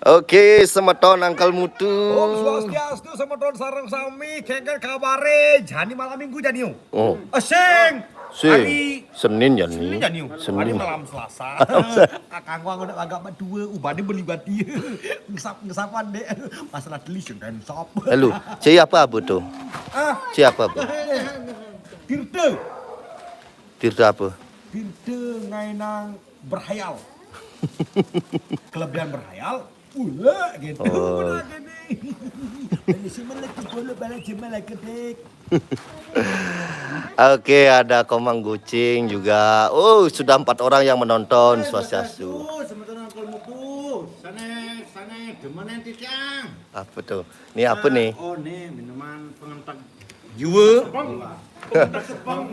Oke, semeton Angkel Mutu. Om Swastiastu semeton sareng sami kengken kabare jani malam minggu jani. Oh, Asing. sing. Senin ya Senin nih. jani. Hari Senin. malam Selasa. Akang wang udah agak berdua ubane beli bati. Ngesapan deh. Masalah telis dan sop. Lalu, siapa apa tuh? Ah, Siapa apa? Tirte. Tirta apa? Tirte ngainang berhayal. Kelebihan berhayal. Pula gitu. Oh. Pula gini. Ini si melek bola balik si melek ketik. Oke, ada Komang Gucing juga. Oh, sudah 4 orang yang menonton Swastiastu. Sementara Angkel Mutu, sana demenan titiang. Apa tuh? Ini apa nih? Oh nih minuman pengentak Jiwa. sebang.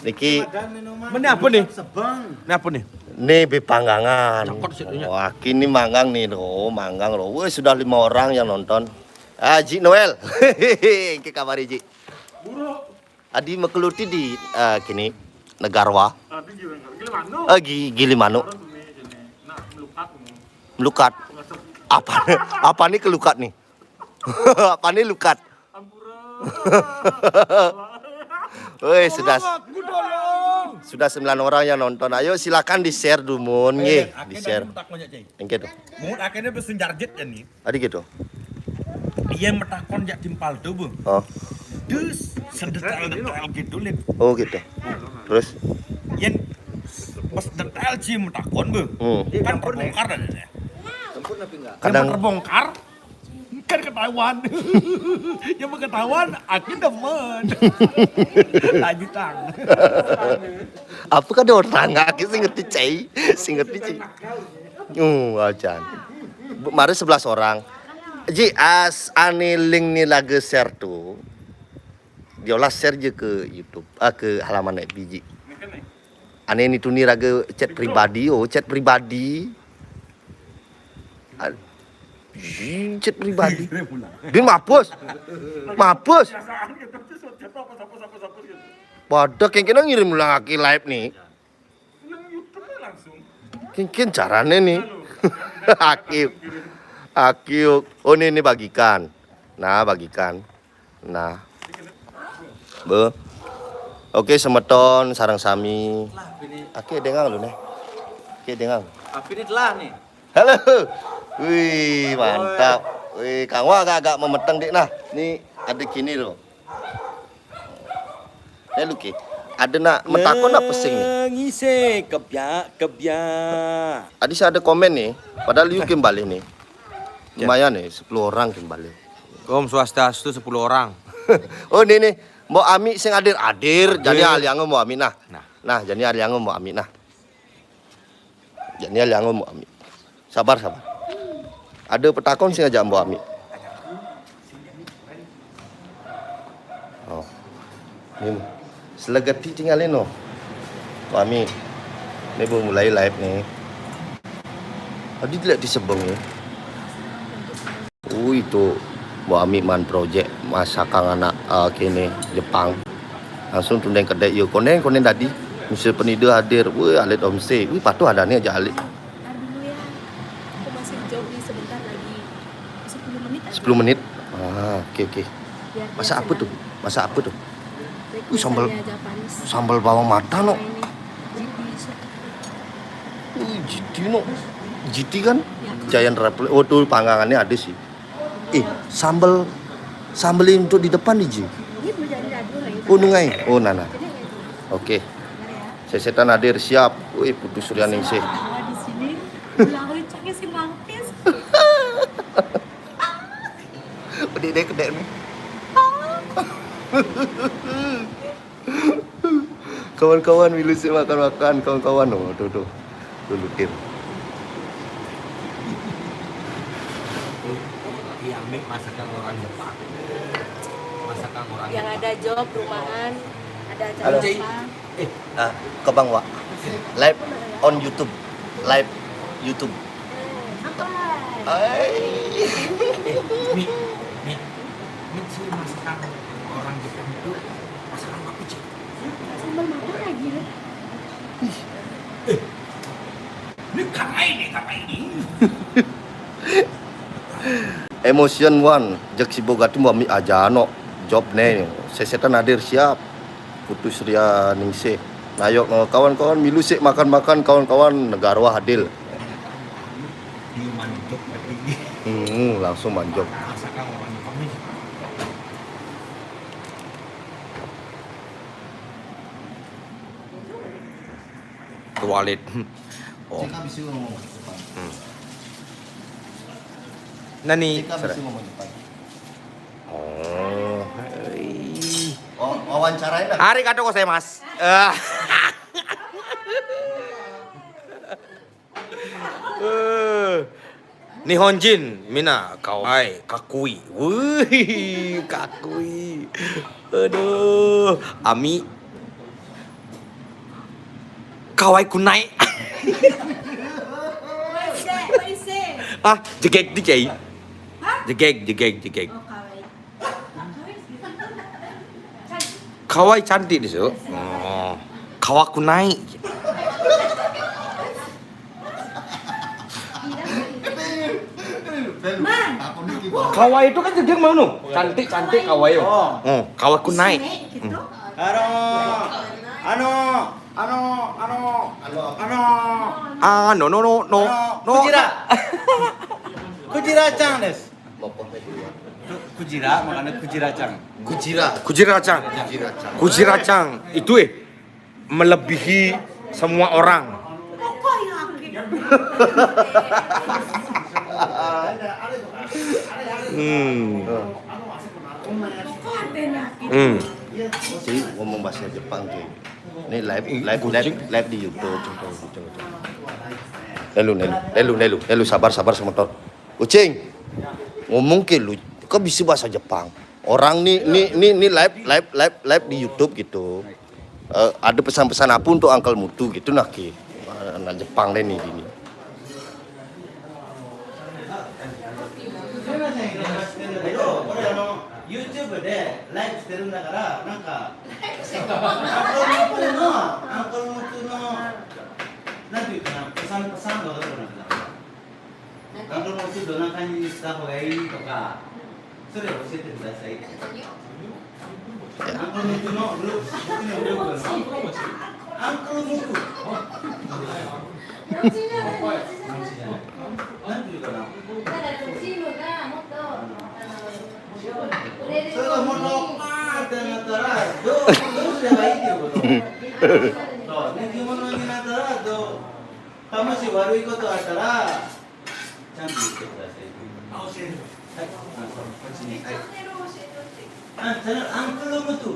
Niki, Ada minuman. Mana apa nih? Sebang. Ini apa nih? nih bepanggangan. Cakot situnya. Wah, kini manggang nih, loh, manggang loh. Wah, sudah 5 orang yang nonton. Ah, Ji Noel. Ke kabar Ji. Buruk. Adi mekeluti di kini Negarwa. Tapi gimana? Gilimanu. Nah, melukat. Melukat. Apa nih kelukat nih? Apa nih lukat? Woi, sudah 9 orang yang nonton. Ayo silakan di-share Dumun nggih, di-share. Engke tuh. Mun akhirnya pesen jarjet ya nih. Adi gitu. Iya metakon jak timpal tuh, Bu. Oh. Dus sedetail gitu lin. Oh gitu. Terus Yen pas detail sih metakon, Bu. Kan terbongkar dan ya. kadang Terbongkar kan ketahuan. Yang mau ketahuan akhirnya demen. Lanjut tang. apa kan ada orang nggak sih ngerti cai, sing ngerti cai. Acan. Mari 11 orang. Ji as ane link nih lagi share tuh. Diolah share je ke YouTube, ke halaman FB Ji. Ane ini tuh nih lagi chat pribadi, chat pribadi. Chat pribadi. Dia mapus. Waduh, kengkena ngirim lagi live nih. Kengken caranya nih. Akil. Oh ini bagikan. Nah, bagikan. Nah. Oke, semeton sarang sami. Oke, dengang lu nih. Oke, dengang. Tapi ini telah nih. Halo. Wih, mantap. Wih, Kang Wah agak memeteng dik nah. Nih ada gini loh. Luki. Ada nak metakon apa pesing nih? Ngise kebya. Tadi saya ada komen nih. Padahal you kembali nih. Lumayan nih, 10 orang kembali. Om Swastiastu 10 orang. Oh ini nih, mau Ami sing hadir, jadi aliango mau Ami nah. Nah, jadi aliango mau Ami nah. Jadi aliango mau Ami. Sabar. Ada petakon sing aja mau Ami. Oh. Ini selegati tinggalin no. Mau Ami. Ini baru mulai live nih. Tadi dilihat di sebeng ya. Itu Mbak Ami man project masakan anak kini Jepang langsung tundeng kedai yo konen tadi misal penidu hadir wih alit omse wih patuh ada nih aja alit Dulu ya, aku masih jauh nih sebentar lagi 10 menit aja. 10 menit oke Biar dia masak apa tuh senang. sambal Japanese. sambal bawang mata no Ini jiti no jiti kan Giant Reply tuh panggangannya ada sih sambal untuk di depan nih Ji. Ini belum jadi dadu lagi. Nungai nana oke sesetan hadir siap wih putus Suryaning sih Tawa di sini. Ulang caknya si Mangtis. Udah deh kedek nih. Kawan-kawan milu sih makan kawan-kawan tuh lutir. Yang masakan orang Jepang. Masakan orang Yang ada job rumahan, ada acara Halo. apa. Ke Bang Wak live on YouTube Apa? Ini sih masakan orang Jepang itu masakan apa sih? Sambal mata lagi. Ini karena ini. Emotion one, jak si boga tu mami aja no job ne. Sesetan hadir siap. Putus ria ningse. Nayok no kawan-kawan milu sik makan-makan kawan-kawan negarwa hadir. Dia manjok lagi. Langsung manjok. Masakan orang Jepang nih. Toilet. Oh. Jika bisa ngomong Jepang. Nani? Jika bisa ngomong Jepang. Oh. Wawancarain lah. Arigatou gozaimasu. Nihonjin, mina, kawaii, kakui. Wih, kakui. Aduh, Ami. Kawaii kunai. What is it? Ah, jegek DJ. Jegek. Kawaii cantik desu. Oh. Kawakunai. Kawaii itu kan jegek mana? Cantik kawaii. Oh, kawakunai. Gitu? Ah, no. Kujira-chan desu. Kujira, makanya Kujira-chan. Kujira-chan itu melebihi semua orang. Apa yang Jadi ngomong bahasa Jepang cuy. Ini live di YouTube. Nelu sabar semotor. Kucing. Ngomong ke lu, kok bisa bahasa Jepang? Orang nih live di YouTube gitu. Ada pesan-pesan apa untuk Uncle Mutu gitu nah ki. Anak Jepang deh nih gini. YouTube でライブしてるんだからなんかアンコルのなんていうかなサンドがどこなんだアンコルの音どんな感じにした方がいいとかそれを教えてください。アンコルの僕のループのアンコルムクなんていうかなそれがもっとパーってなったらどうすればいいっていうことそう人気者になったらもし悪いことあったらちゃんと言ってください教えるはいこっちにはいチャンネルアンクルムトゥ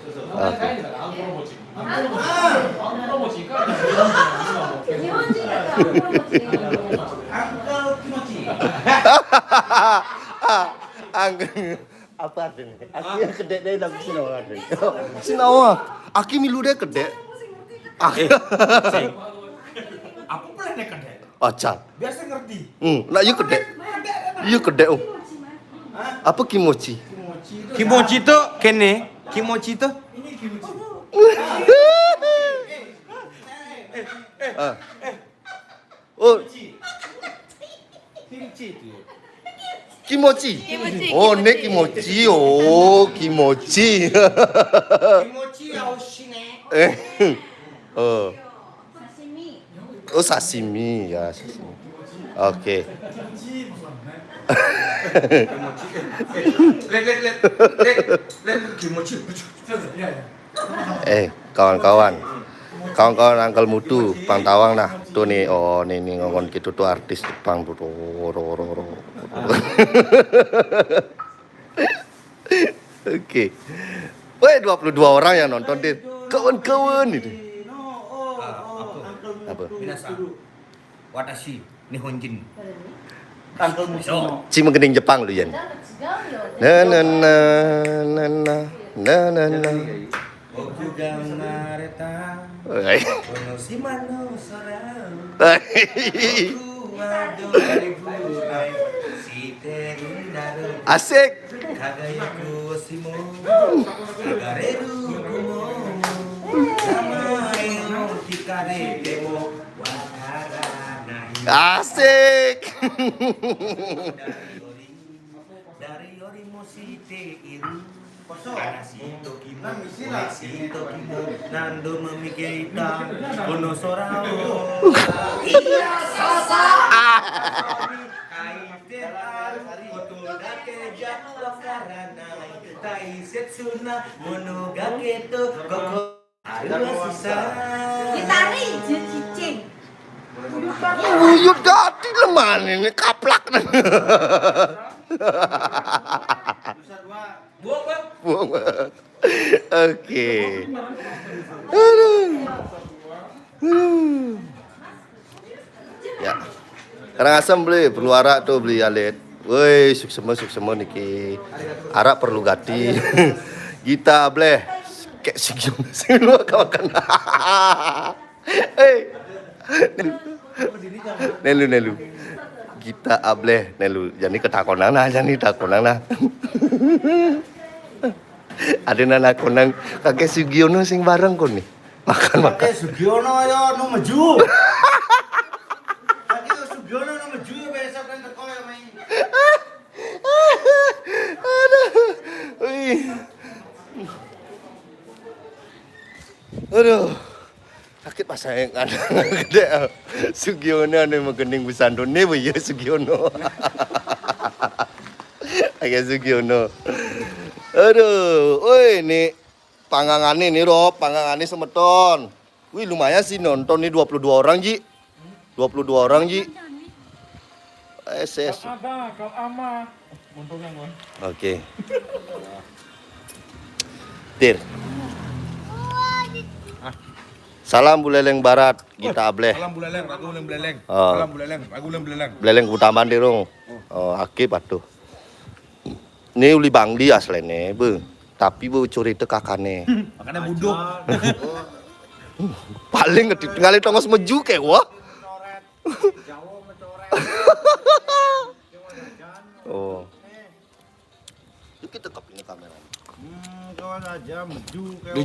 そうそう名前変えるならあんころ餅あんころ餅いかがですか日本人だったらアンコロ餅でいいのアンカロ気持ちいい Apa artinya? Aki yang kedek deh dalam Sinawa. Sinawa. Aki milu deh kedek. Aki. Apa pula nek kedek? Acan. Biasa ngerti. Nah yuk kedek. Yuk kedek. Apa kimochi? Kimochi itu kene. Kimochi itu Ini kimochi. Oh, Kimchi itu. kimochi. Oh, ne kimochi. Oh, kimochi. Kimochi ya oshine. Oh. Oh, sashimi ya, sashimi. Oke. Let kimochi. Kawan-kawan. Kawan-kawan Uncle Mutu, Pantawang nah. Tuh nih, oh nih ngomong gitu tuh artis Jepang tuh. Oke. Woi, 22 orang yang nonton deh. Kawan-kawan itu. Apa? Minasan. Watashi Nihonjin. Uncle Muto Si menggening Jepang lu Yan. Na na na na na na na na. Boku ga umareta Oi. Konoshima no sora Oi. Boku wa doribunai shiteru naru Asik. Kagayaku oshimo Kagareru kumo Namae no kikarete mo Wakaranai Asik. site iru Anasito kimo, sito kimo, nando memikirita, kono sorao. Iya sasa. Kaite aru, koto dake jatuh karana, tai setsuna, mono gake to koko aru susah. Gitari cicing. Uyut gati lemah ini kaplak. Buang bang. Buang banget. Oke. Aduh. Ya. Karangasem beli, perlu arak tuh beli alit. Woi, suksema niki. Arak perlu gati. Kita bleh. Kayak sing lu kawakan. Eh. Nelu. Kita ableh nelu. Jadi ketakonan nah, jadi takonan nah. Ada nana konang kakek Sugiono sing bareng kon nih. Makan. Sugiono yo no maju. Kakek Sugiono no maju besok kan teko ya main. Aduh. Wih. Aduh. Sakit pas saya gede. Sugiono ane magening busandone we ya Sugiono. Kakek Sugiono. Aduh, woi nih pangangane nih Rob, pangangane semeton. Wih lumayan sih nonton nih 22 orang Ji. 22 orang Ji. SS. Ada kal ama. Untungnya gua. Oke. Tir. Salam Buleleng Barat, kita ableh. Salam buleleng, aku uleng buleleng. Oh. Salam buleleng, aku uleng buleleng. Buleleng utaman dirung. Oh, akib atuh. Ini uli bangli aslene, be. Tapi be curi teu kakane. Makanya buduk. Paling ngali tongos meju kayak wah. Oh. Itu kita kep ini kamera. Kawan aja maju kayak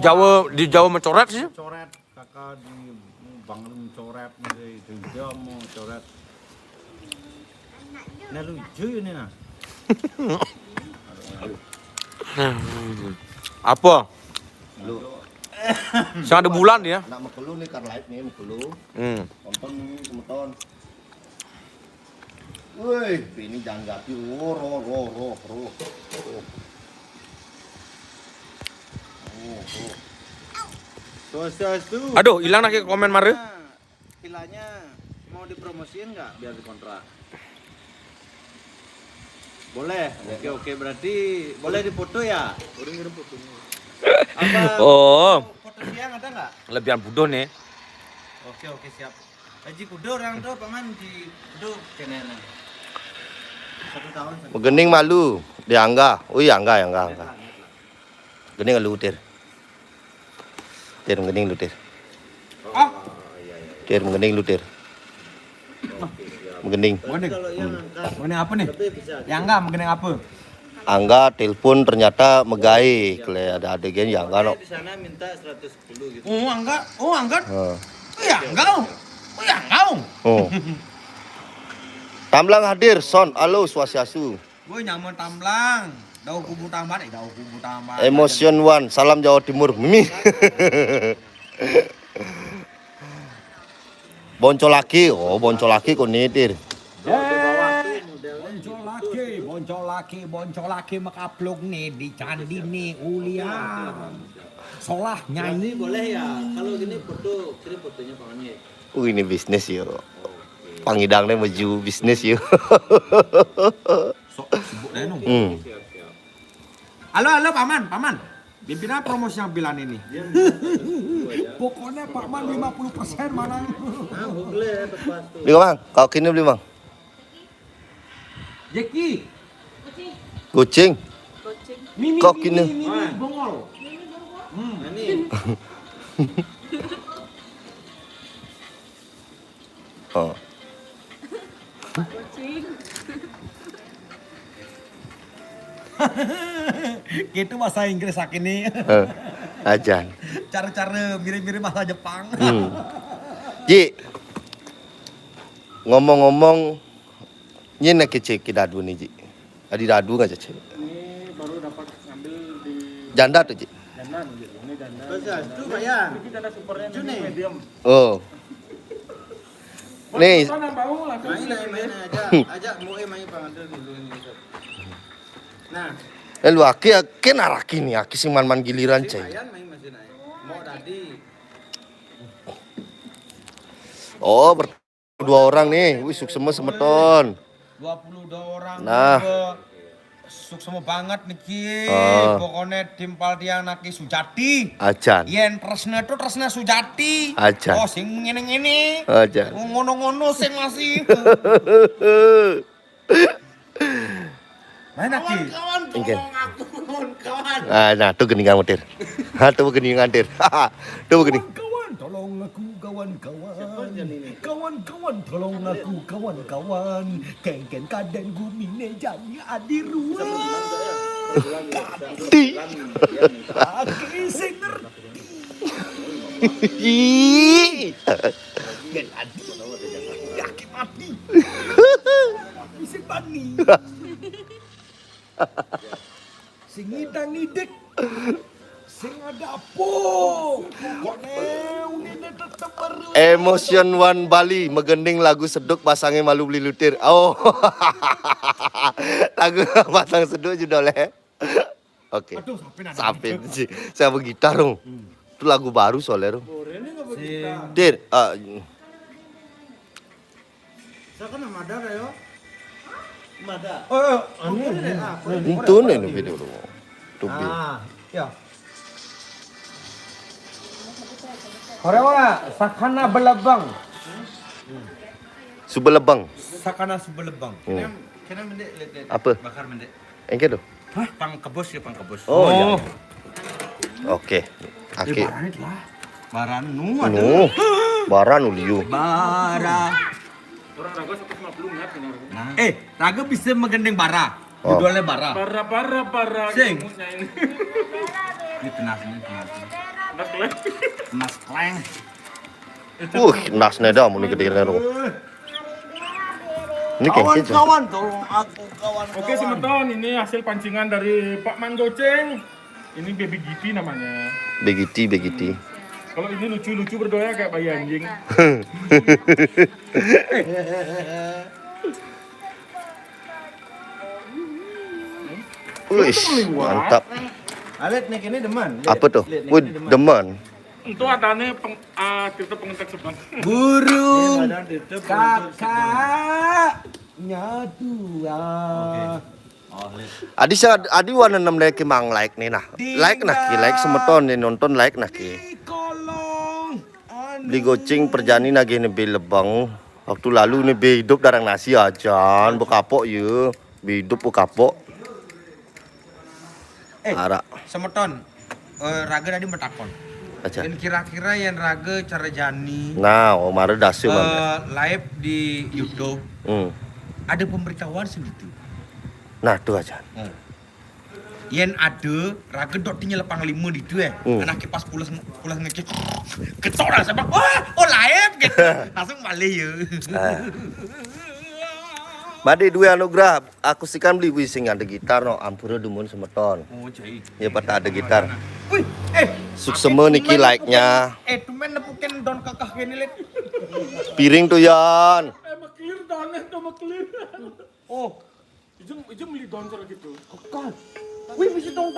Di Jawa mencoret sih. coret kakak di bangun coret nih di jam mau coret. Nah lucu ini nah. Apa? Lu Yang ada bulan ya? anak mekelu nih kan live nih mekelu. Nonton nih semeton. Woi, ini jangan gati roh. Sos tuh. Aduh, hilang lagi komen mare. Pilanya mau dipromosiin nggak biar dikontrak? Boleh. Oke berarti boleh dipoto ya? Udah ngirim fotonya. Apa Oh, foto siang ada nggak? lebihan budo nih. Oke siap. Haji kudo orang tuh paman di kudo kenena. 1 tahun. Gening malu, diangga. Oh iya angga. Gening lu tir. Tir gening lu tir. Tir gening lu tir. Gening. Kalau yang angkat Ini apa nih? lebih bisa. Yang enggak mengenai apa? Angga telepon ternyata megai, kle ada adegan yang enggak no. Di sana minta 110 gitu. Oh, enggak. Oh, enggak. Heeh. Ya, enggak. Oh, ya, enggak. Oh. Tamblang hadir, Son. Halo, Swastiastu. Gue nyaman tamblang. Daun kubu tambah. Emotion One, salam Jawa Timur. Mimi. Boncolaki, boncolaki kok nitir. Boncol laki makapluk nih di candi nih ulia. Solah nyanyi. Boleh ya. Kalau gini foto kirim fotonya pamannya. Ini bisnis yo. Pangidangnya maju bisnis yo. Halo, paman. Pimpinan promosi yang bilang ini. Pokoknya Pak Man 50% mana? Boleh tepat tuh. Beli bang, kau kini beli bang. Jeki, Kucing. Goceng. Kau kini. bongol. Nah nih. Oh. Goceng. Gitu bahasa Inggris sakini. Ajan. Cara-cara mirip-mirip bahasa Jepang. Ji. Ngomong-ngomong, ini nak kecil dadu nih Ji. Adi dadu nggak cecil. Janda tuh, Ci. Bagus, tuh Pak ya. Juni. Oh. Nih, Main ajak mau main pangandan dulu ini. Nah, lu aki naraki nih, aki sing man giliran, Cai. Ayan main masih naik. Mau tadi. Oh, berdua orang nih. Wih, suksema semeton. 22 orang. Nah. Suksema banget niki. Oh. Pokoknya timpal tiang naki Sujati. Ajan. Yen tresna itu tresna Sujati. Ajan. Oh sing ngene-ngene. Ajan. Ngono-ngono sing masih. Mana ki? Ingin. Kawan. Nah, tuh geningan mutir. Tuh geningan tir. Tuh gening. Kawan, tolong aku kawan-kawan. Kawan-kawan, tolong aku kawan-kawan. Kengken kaden gumine jadi adiruan. Di. Aki sing ngerti. Gen adi. Aki mati. Aki sing bani. Sing ngidang-ngidek. Sing ada apa? Emotion One Bali megending lagu seduk pasangnya malu beli lutir. Oh. Lagu pasang seduk judulnya. Oke. Sampai sih. Saya bergitar dong. Itu lagu baru soalnya dong. Dir, Saya kan Mada ya. Mada. itu nih video dong. Tubi. Ya. Korea sakana belebang. Subelebang. Sakana subelebang. Kena mendek lihat. Apa? Bakar mendek. Engke tuh. Pang kebos ya pang kebos. Oh, iya. Oke. Oke. Baran nu Baran uliu. bara. Orang raga 150 ngat benar. Raga bisa menggendeng bara. Oh. Judulnya bara. Para Sing. Musnya ini. Ini tenas. Udah kelek. Mas kleng. Nas neda mau nih gede dong. Ini kayaknya Kawan-kawan tolong aku kawan-kawan. Oke, semeton ini hasil pancingan dari Pak Man Goceng. Ini baby Giti namanya. begiti. Kalau ini lucu-lucu berdoa kayak bayi anjing. Wih, mantap. Alet nih ini deman. Apa tuh? Wih, demen. Itu adanya kita pengentek sebelah. Burung kakaknya dua. Adi warna 6 like mang like nih nah. Like nah ki, like semeton nih nonton like nah ki. Beli goceng perjani nagi nih be lebang. Waktu lalu nih be hidup darang nasi aja, bekapok ye. Be hidup bekapok. Ara. Semeton. Raga tadi metakon. Aja. Dan kira-kira yang Raga cara jani Nah, Omar dasu banget. live di YouTube ada pemberitahuan segitu. Nah, tuh aja. Yang ada Raga dok tinggal lepang 5 di tu Anaknya pas pulas ngecek ketok lah sebab oh live gitu. Langsung balik ya. Bade dua anugerah aku sikan beli sing ada gitar no ampura dumun semeton. Oh cai. Ya pata ada gitar. Wih, Suksema niki like-nya. Tumen nepukin don kakak gini lek. Piring tuh Yan. Clear down itu mah clear. Oh, Ijum beli down gitu. kakak. Wih, bisa tong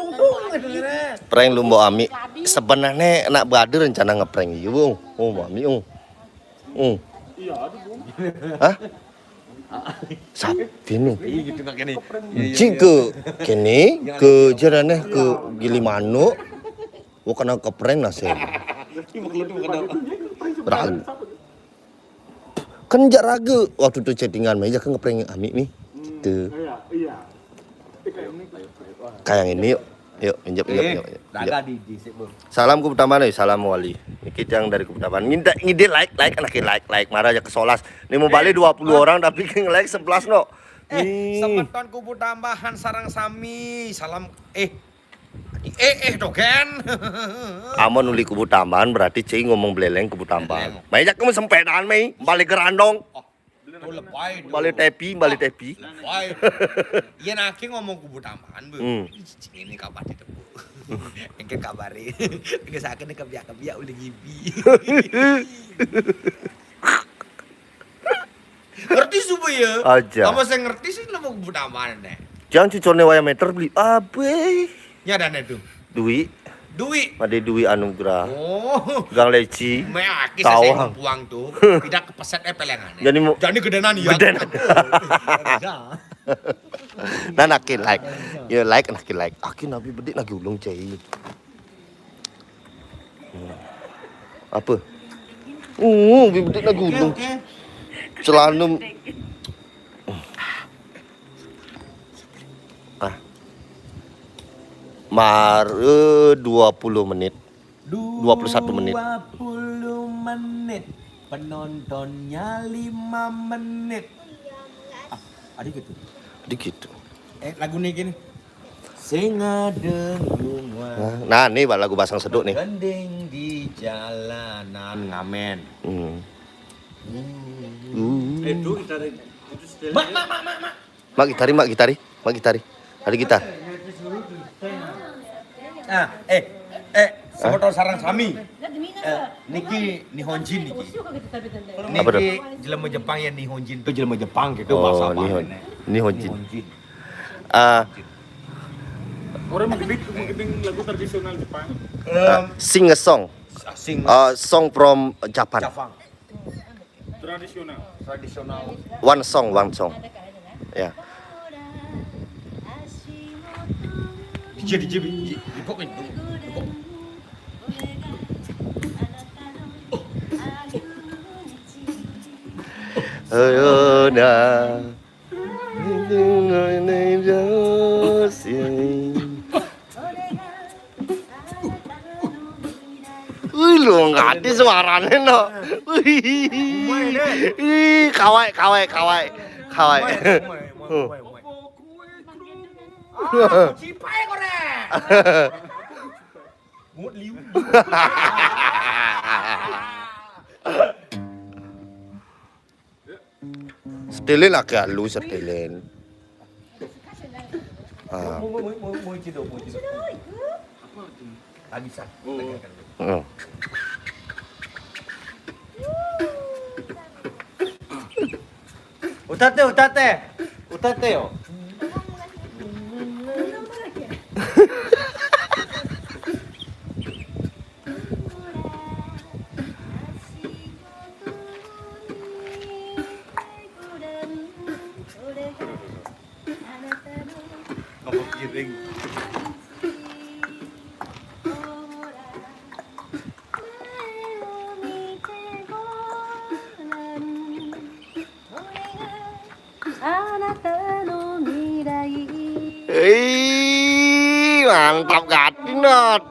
Prank lu mbok Ami. Sebenarnya anak bade rencana ngeprank ieu. Oh, Mami. Iya, aduh. Hah? Sapi nih. gitu kak gini. Cik kene ke jarane ke Gilimano. Bukan ke prank nasi. Ragu. Kan ragu waktu itu chattingan meja kan ngeprank Ami nih. Gitu. Iya. Kayak ini yuk. Yuk, injak. Raga di sip, Salam Kuputaman, salam wali. Kita yang dari Kuputaman. Ngide like anaknya like marah aja ke Solas. Ini mau balik 20 orang tapi like 11 no. Semeton kubu tambahan sarang sami. Salam dogen. Amon uli Kubu Tambahan berarti cing ngomong beleleng Kubu Tambahan. Banyak kamu sempedan mei balik ke Randong. Tuh lebay. Balik tepi. Lebay. Yen akeh ngomong kubu tambahan, Bu. Cicing ini kabar ditepuk. Engke kabari. Engke sakene kebiak-kebiak udah ngipi. Ngerti subuh ya? Aja. Kamu saya ngerti sih lo mau kubu tambahan deh. Jangan cucornya wayang meter beli abe. Nyadane tuh. Duit. Ada duit anugerah. Oh. Gang leci. Me akeh Tawang. saya buang tuh. Tidak kepeset pelengane. Jadi gedenan ya. Gedenan. Nah nakin like. Ya like nakin like. Akin nabi bedik lagi ulung cai. Apa? Bedik lagi ulung. Celana. Mar 20 menit. 21 menit. 20 menit. Penontonnya 5 menit. Ada gitu. Dikit. Lagu nih gini. Sing dengung Nah, nih lagu Basang Seduk nih. gending di jalanan ngamen. Itu kita itu Mak. Mak gitari. Ada gitar. Semotor sarang sami. Niki Nihonjin niki. Apa tuh? Niki jelema Jepang ya Nihonjin tuh jelema Jepang gitu bahasa apa? Nihonjin. Orang menggiring lagu tradisional Jepang. Sing a song. Song from Japan. Tradisional. One song. Ya. DJ pokoknya. Wih, lu ngerti suaranya no. Wih, kawai. Cipai korek. Mut liu. Setelin lah ke lu setelin. Mau cido. Habisan. Utate yo. Ngomong kiring. Mantap gatinot.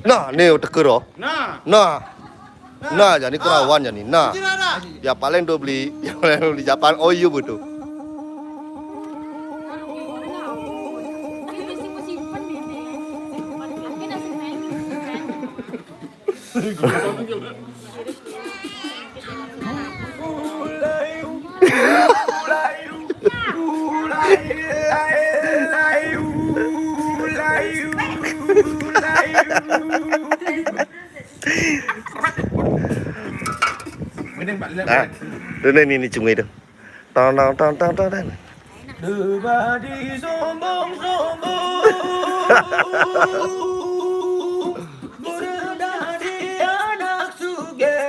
Nah, nih udah kero. Nah, jadi kerawan jadi. Nah, ya paling do beli, Japan. Oh iya betul. Nah, ini cungai itu. Tang. Nobody sombong. Berdari anak suge.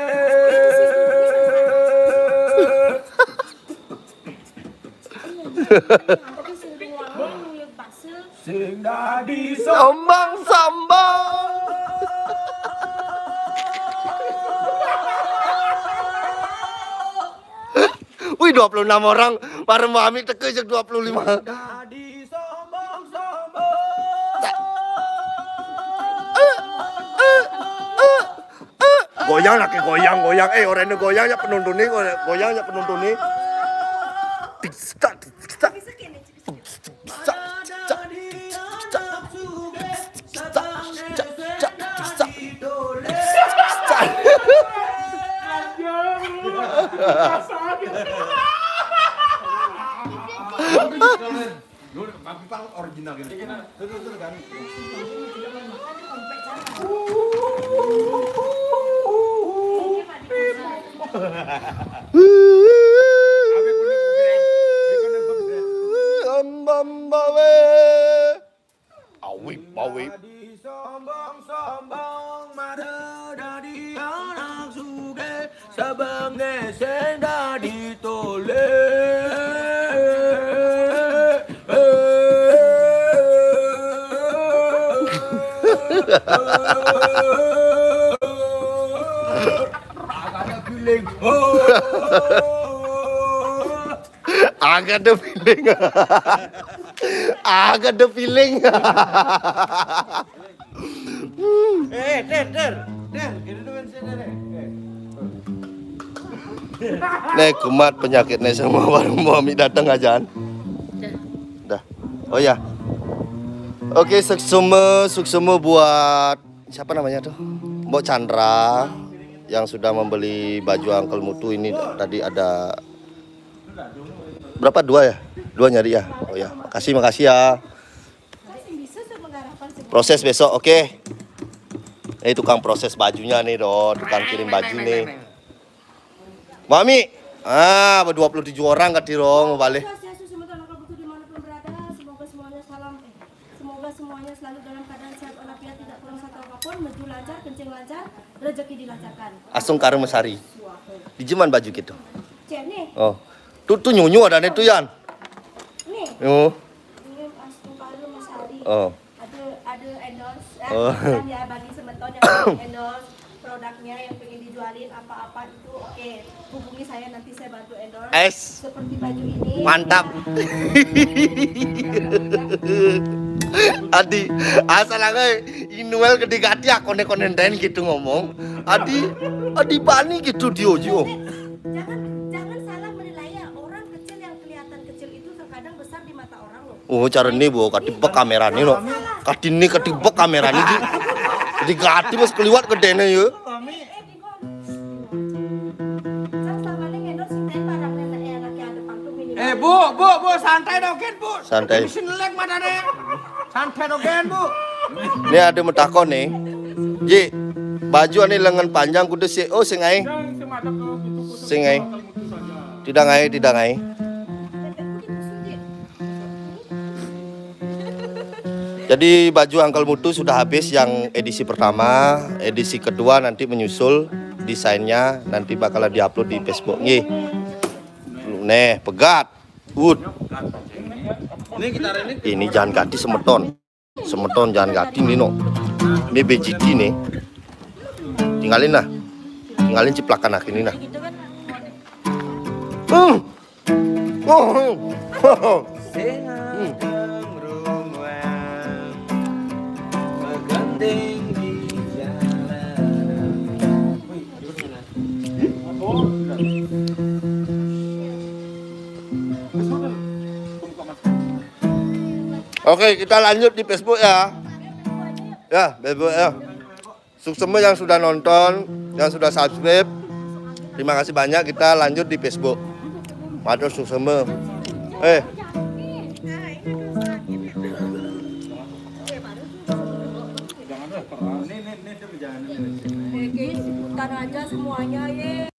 Sing dadi Sombong. Wih 26 orang, para mami teke jak 25. dadi sombong. Goyang lagi goyang. Orangnya goyang ya penonton nih, goyang ya penonton nih. Tapi pang original gitu. Tuh kan. Ambawe. Awip, awip. Sombong-sombong mata dari anak suge sabang ngeseng dari tole. Agak feeling. Agak ada feeling. Agak ada feeling. Der, gitu kan saya der. Nih kumat penyakitnya semua baru mau Ami datang aja. Dah. Oh ya. Oke, suksema buat siapa namanya tuh? Mbok Chandra yang sudah membeli baju Uncle Mutu ini tadi ada berapa? 2 ya? 2 nyari ya? Oh ya, makasih ya. Proses besok, oke. Ini tukang proses bajunya nih, tukang kirim baju nih. Mami, 27 orang kan mau balik. Semoga semuanya selalu dalam keadaan sehat walafiat, tidak kurang satu apapun, maju lancar, kencing lancar, rezeki dilancarkan. Asung Karo Mesari. Dijeman baju gitu. Cek nih, Oh. Tuh nyunyu ada nih tuh Yan. nih. Oh. Ini Astung Karo Mesari. Oh. Ada endorse Oh. kan ya bagi semeton yang endorse produknya yang pengen dijualin apa-apa itu oke. Hubungi saya nanti saya bantu endorse. Seperti baju ini. Mantap. Adi, asal aja Inuel kedigati aku konen gitu ngomong. Adi bani gitu diojo. Jangan salah menilai ya, orang kecil yang kelihatan kecil itu terkadang besar di mata orang loh. Oh, cara ini bu, katibek kamera nih no. Katini katibek kamera nih ji. Jadi gati mas keliwat gedene ya. Bu, santai dong, Bu. Santai. Mesin lek matane. Santai dong, Bu. Ini ada metakon nih. Ji, baju ini lengan panjang kudu sing ai. Yang semata ke itu khusus Sing ai. Uncle Mutu saja. Tidak ngai. Jadi baju Uncle Mutu sudah habis yang edisi pertama, edisi kedua nanti menyusul desainnya nanti bakalan diupload di Facebook nih. Nih, pegat. Ini jangan ganti semeton. Semeton jangan ganti nih no. Ini BGT nih. Tinggalin lah. Tinggalin ciplakan ini nah. Oke, kita lanjut di Facebook ya. Ya, Facebook ya. Sukses yang sudah nonton, yang sudah subscribe. Terima kasih banyak. Kita lanjut di Facebook. Matur sukses. Ikutan aja semuanya ye.